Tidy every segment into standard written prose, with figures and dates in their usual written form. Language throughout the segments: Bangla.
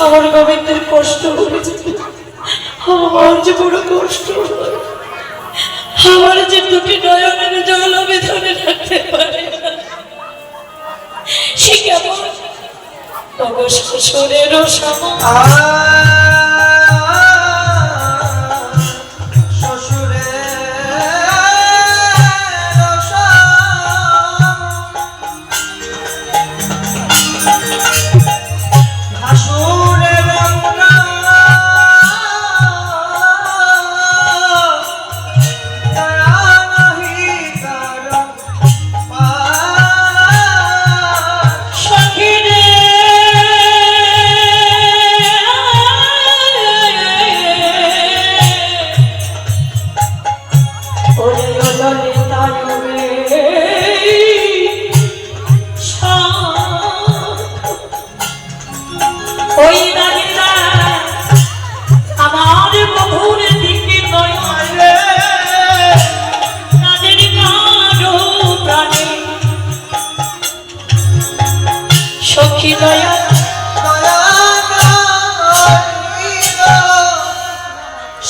আমার গোবিন্দের কষ্ট হয়েছে, আমার যে বড় কষ্ট, আমার যে দুটি নয়নের জল আমি ধরে রাখতে পারি না। সে কেমন শ্বশুরেরও সমান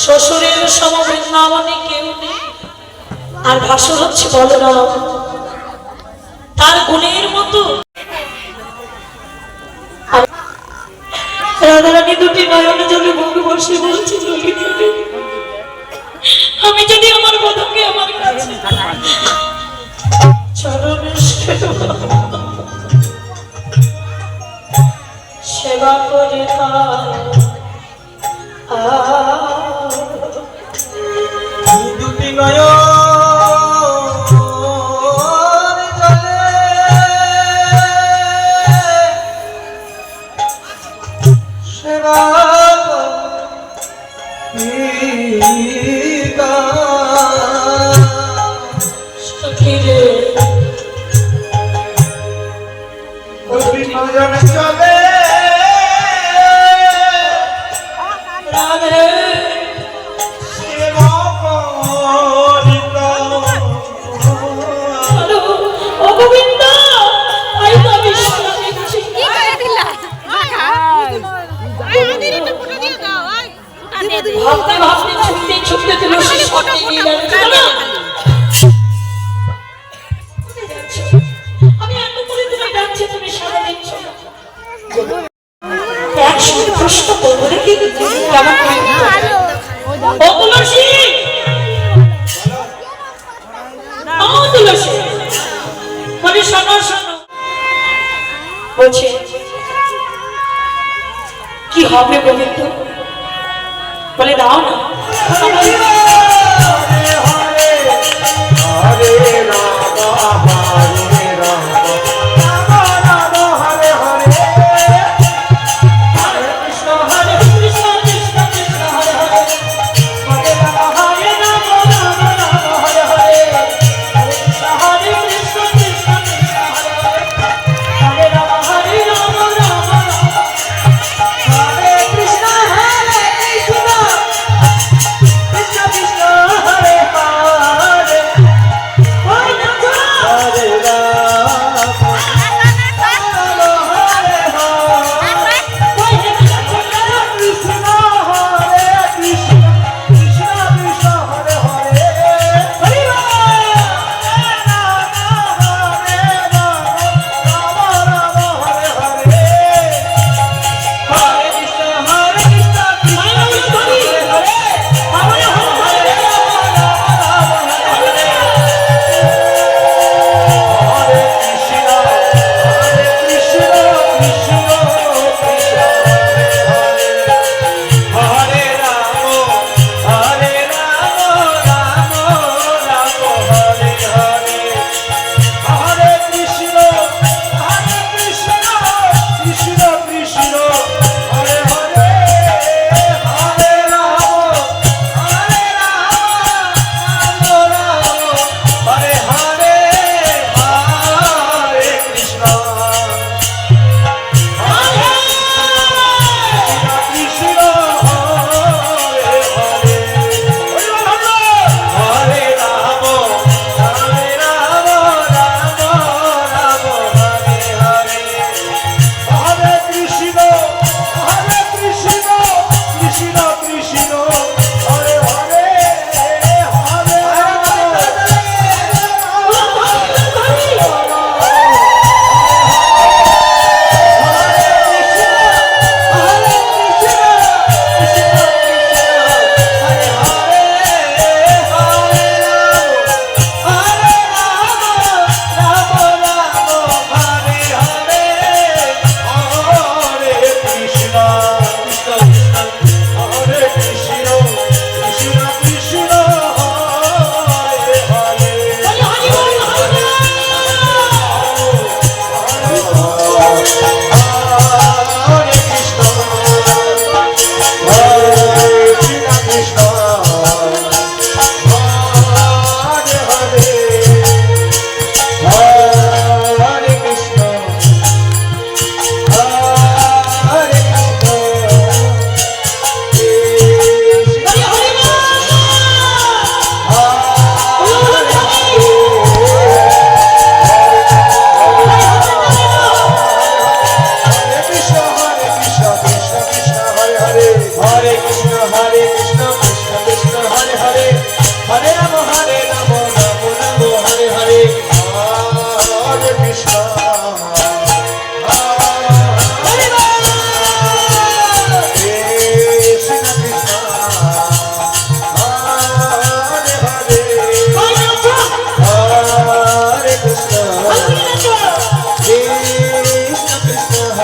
শ্বশুরের সমবৃন্দাবনে কেউ নেই, আর ভাসুর হচ্ছে বলরাম, তার গুণের মতো রাধারানী দুটি নয়নে জলে মুখ বসে বলছে, আমি যদি আমার বধূকে আমার কাছে চরণে সেবা করে দুটি নয়ন চলে ভাবতে ভাবতে ছুটতে ছুটতে তুলসী সামনে গিয়ে আমি এত করে তুমি ডাকছি, তুমি সারা দিচ্ছ না। একসঙ্গে প্রশ্ন করবো দেখি কেমন ও তুলসী, ও তুলসী বলে শোনো শোনো, বলছে কি হবে গোবিন্দ, বলে দাও না।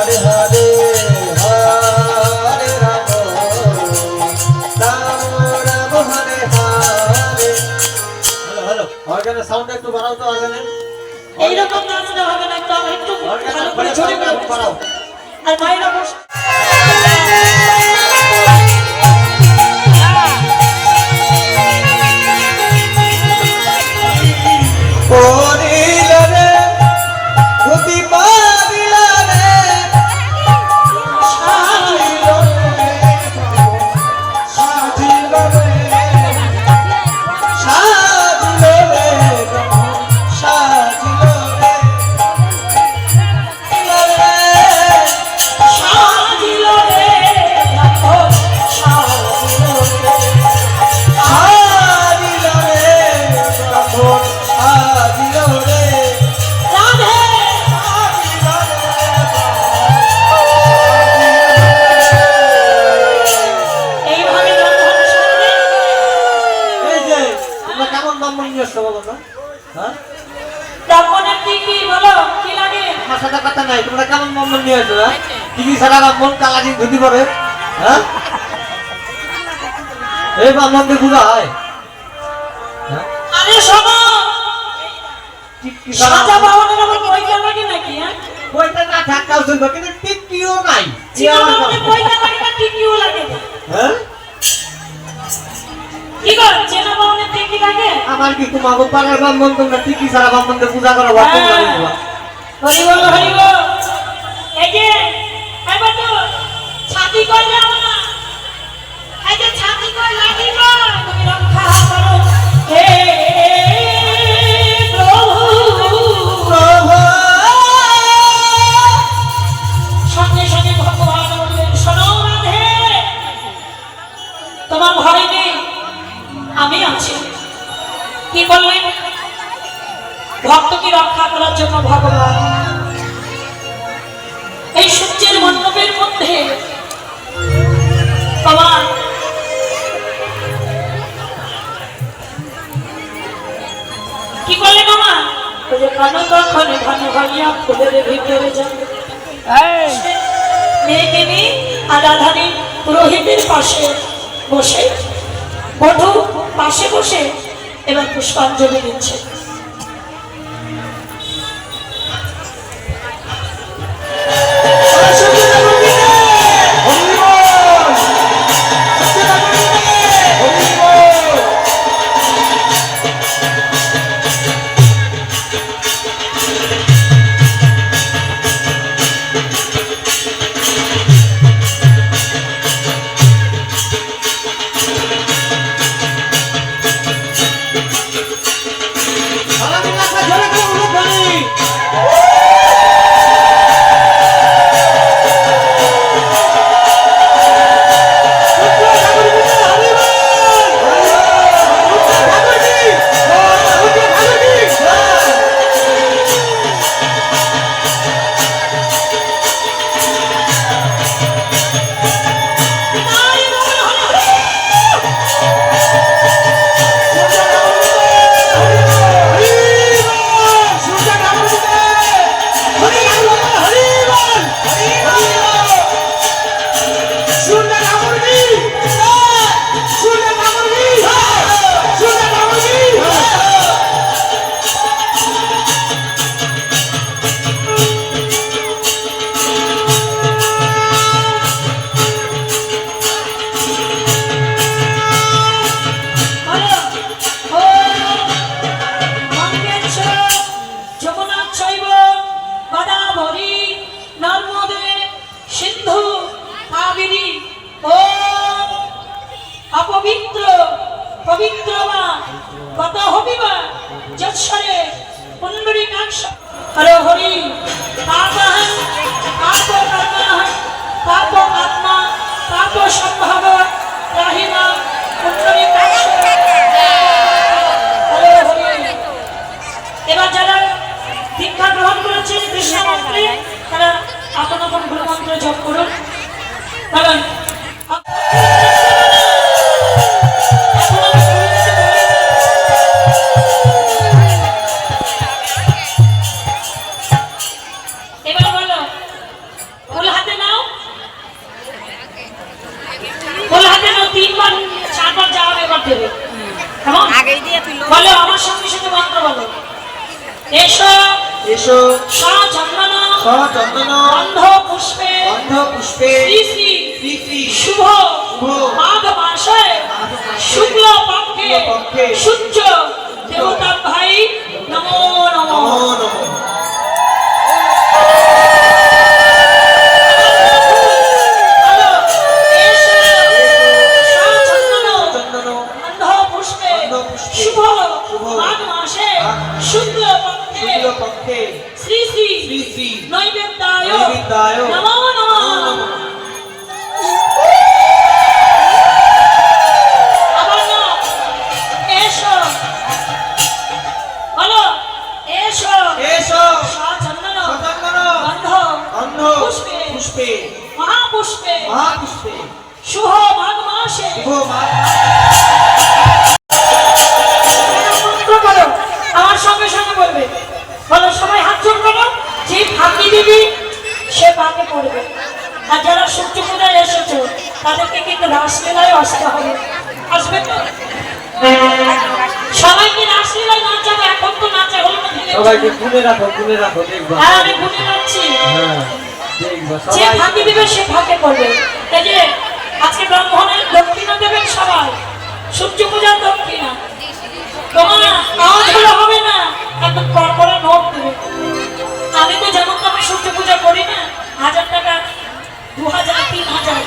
হরে হরে হরে রাম রাম রাম হরে হরে। হ্যালো অর্গানের সাউন্ড একটু বাড়াও তো অর্গানের। এইরকম নাচতে হবে না, একটু আমার একটু ভালো করে জোরে বাড়াও। আর মায়েরা বসে পরিল রে ধুতি পারিল রে সাজিল রে সাজিল রে সাজিল রে সাজিল রে সাজিল রে দেখো সাজিল রে সাজিল রে তখন সাজিল রে রাধে এইভাবে রন্ধন সামনে এই যে তোমরা কেমন ব্রাহ্মণ নিয়ে আসছো বলো তো? হ্যাঁ ব্রাহ্মণের কি কি বলো কি লাগে? আমার সাথে কথা নাই, তোমরা কেমন ব্রাহ্মণ নিয়ে আসছো? হ্যাঁ টিভি ছাড়া ব্রাহ্মণ কালাজি ধুতি পরে, হ্যাঁ এই ব্রাহ্মণদের পূজা হয়? হ্যাঁ আরে শোনো, টিকি সাজা বাহনের আবার পয়সা লাগে নাকি? হ্যাঁ বইটা না থাকাও চলবে, কিন্তু টিকিও নাই। চিনা বাহনের পয়সা লাগে না, টিকিও লাগে না। হ্যাঁ কি গো, চেনা বাহনের টিকি লাগে? আমার কি তোমাকে পাড়ার ব্রাহ্মণ, তোমরা টিকি ছাড়া ব্রাহ্মণদের পূজা করো? হরি বল হরি বল। এই যে এবার তো ছাতি কই যাও না, এই যে ছাতি কই লাগিব, তুমি রক্ষা করো হে প্রভু। সঙ্গে সঙ্গে ভগবান বললেন, শোনো রাধে, তোমার ভয় নেই, আমি আছি। কি করলেন? ভক্তকে রক্ষা করার জন্য ভগবান এই সূর্যের মণ্ডপের মধ্যে তোমার কি করলেন? আমার ওই যে কানো তখন ঘন ঘনিয়া ফুলের ভিতরে যাবে মেয়েকে নিয়ে আরাধানী পুরোহিতের পাশে বসে, বধূ পাশে বসে এবার পুষ্পাঞ্জলি দিচ্ছে। অপবিত্র পবিত্র বা কত হবিবা যৎসরে পুণ্ডরীকাক্ষ হরে হরি পাপহং পাপ কর্মহং পাপ আত্মা পাপ সম্ভব রাহিমা পুণ্ডরীকাক্ষ হরে হরি। এবার যারা দীক্ষা গ্রহণ করেছেন কৃষ্ণ মন্ত্রে তারা আপন আপন গুরু মন্ত্র জপ করুন। কারণ এবার বলো বলো আমার সঙ্গে সঙ্গে মন্ত্র বলো। এসো এসো সচন্দন সচন্দন গন্ধ পুষ্পে গন্ধ পুষ্পে শ্রী শ্রী শ্রী শ্রী শুভ শুভ মাঘ মাসে শুক্ল পক্ষে সূর্য দেবতা ভাই নমো নমো। নমো নমো। বলো, এসো সচন্দন চন্দন গন্ধ পুষ্পে গন্ধ পুষ্পে শুভ শুভ মাঘ মাসে শুক্ল পক্ষে শুক্ল পক্ষে শ্রী শ্রী শ্রী শ্রী নৈবেদ্যায় নৈবেদ্যায় নমো নমো। আবার না, এসো বলো, এসো এসো সচন্দন সচন্দন গন্ধ গন্ধ পুষ্পে পুষ্পে মহাপুষ্পে মহাপুষ্পে শুভ মাঘ মাসে শুভ মাঘ মন্ত্র বলো, আমার সঙ্গে সঙ্গে বলবে। বলো সবাই হাত জোড় করো। যে ফাঁকি দিবি সে ফাঁকে পড়বে। আর যারা সূর্য পূজায় এসেছো তাদেরকে কিন্তু রাসলীলায় আসতে হবে। আসবে তো? সবাই কি রাসলীলায় নাচাবে? এখন তো নাচা হলো না, ধীরে সবাইকে গুনে রাখো দেখবা। আর আমি গুনে রাখছি। হ্যাঁ দেখবা যে সবাই ফাঁকি দিবে সে ফাঁকে পড়বে। এই যে আজকে ব্রাহ্মণের দক্ষিণা দেবেন সবাই, সূর্য পূজার দক্ষিণা। তোমার আওয়াজ হলে হবে না, একদম কড়কড়া নোট দেবে। আমি তো যেমন তেমন সূর্য পূজা করি না, 1000 টাকা 2000 3000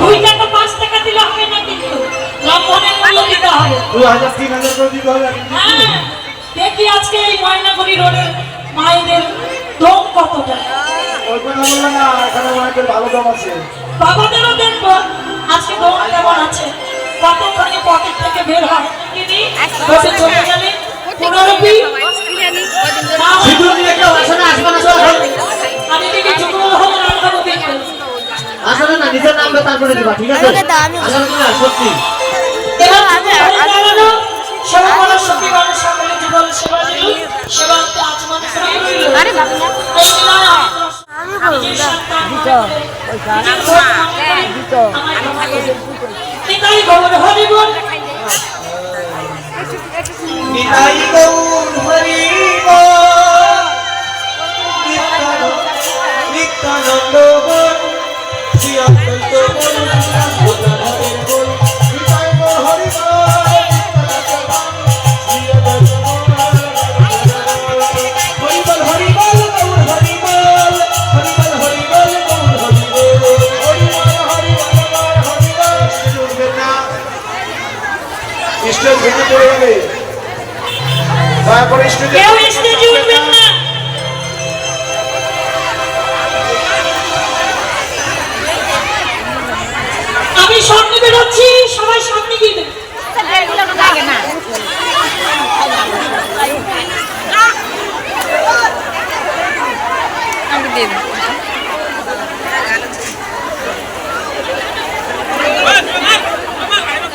2 টাকা 5 টাকা দিলে হবে না, কিন্তু ব্রাহ্মণের মূল্য দিতে হবে। 2000 3000 করে দিতে হবে। হ্যাঁ, দেখি আজকে এই ময়নাগুড়ি রোডের মায়েদের দম কতটা। ওই কথা বললো না, এখানে অনেকের ভালো দাম আছে। বাবাদেরও দেখবো আজকে দম কেমন আছে, কতখানি পকেট থেকে বের হয়। তিনি বসে চলে গেলে পুনরপি সিঁদুর নিয়ে কেউ আসে না, আসবে না সব। আমি দিকে যুগল হলে রান্নাবো দেখবো। আসলে না, নিজের নামটা তারপরে দিবা, ঠিক আছে? আসলে না, সত্যি। এবার যুগল হয়ে দাঁড়ানো, সেবা করার সত্যি মানুষ সকলে যুগল সেবা দিল, সেবাতে আচমন করে রইল। এই দিলাম নিজের সন্তান নিজের ভোগ মনে করে আমায় ক্ষমা করে দিন। নিতাই গৌর হরি বল। নিতাই গৌর হরি বল, নিত্যানন্দ বল, শ্রী অদ্বৈত বল, ভোলানাথের বল। নিতাই গৌর হরি বল, শ্রী অদ্বৈত বল, হরি বল হরি বল গৌর হরি বল, হরি বল হরি বল গৌর হরি বল, হরি বল হরি বল গৌর হরি বল। উঠবেন না, স্টেজ ভেঙে পড়ে যাবে। দয়া করে স্টেজে কেউ স্টেজে উঠবেন না। আমি সামনে বেরোচ্ছি, সবাই সামনে গিয়ে দেবে।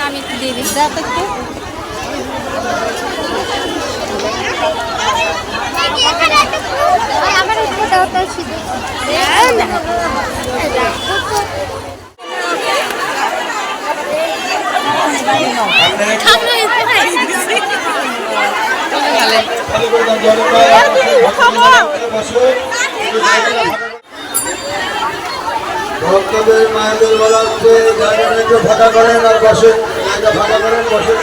আমি একটু দিয়ে দিস দাও তো একটু আমার উপরে দাও তো শুধু ভক্তদের মায়েদের বলা হচ্ছে জায়গাটা একটু ফাঁকা করেন আর বসেন, জায়গা ফাঁকা করেন বসেন।